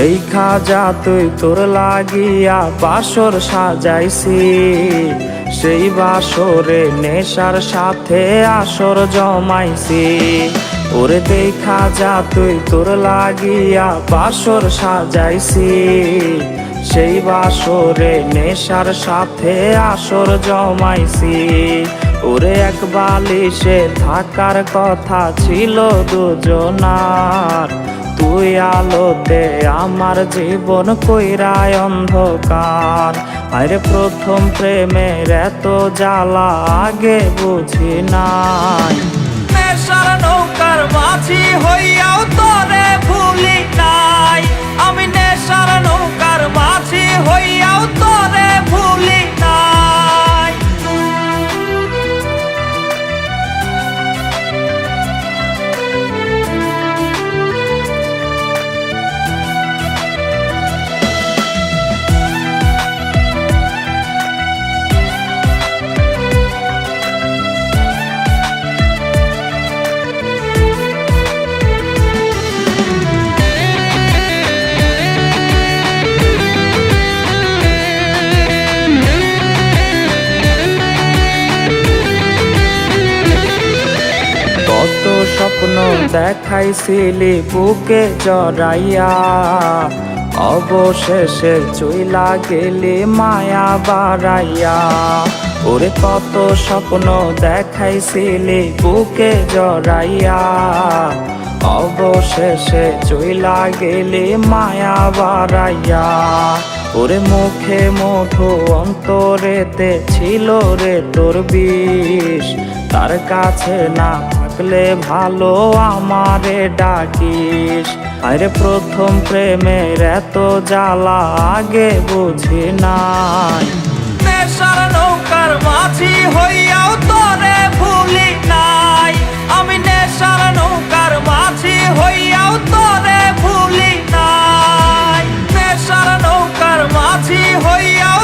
দেখা যা তুই তোর লাগিয়া বাসর সাজাইছি, সেই বাসরে নেশার সাথে আসর জমাইছি। ওরে দেখা যা তুই তোর লাগিয়া বাসর সাজাইছি, সেই বাসরে নেশার সাথে আসর জমাইছি। ওরে এক বালিশে থাকার কথা ছিল দুজনার, তুই আলোতে আমার জীবন কইরায় অন্ধকার। আরে প্রথম প্রেমের এত জ্বালা আগে বুঝি নাই, নেশার নৌকার মাঝি হইয়াও তোরে ভুলি নাই। আমি নেশার নৌকার মাঝি হইয়াও তোরে ভুলি নাই। কত স্বপ্ন দেখাইছিলি বুকে জড়াইয়া, অবশেষে চইলা গেলি মায়া বাড়াইয়া। ওরে কত স্বপ্ন দেখাইছিলি বুকে জড়াইয়া, অবশেষে চইলা গেলি মায়া বাড়াইয়া। ওরে মুখে মধু অন্তরেতে ছিল রে তোর বিষ, তার কাছে না থাকলে ভালো আমারে ডাকিস। আরে প্রথম প্রেমের এত জ্বালা আগে বুঝি নাই, নেশার নৌকার মাঝি হইয়াও তোরে ভুলি নাই। আমি নেশার নৌকার মাঝি হইয়াও তোরে ভুলি নাই। নেশার নৌকার মাঝি হইয়াও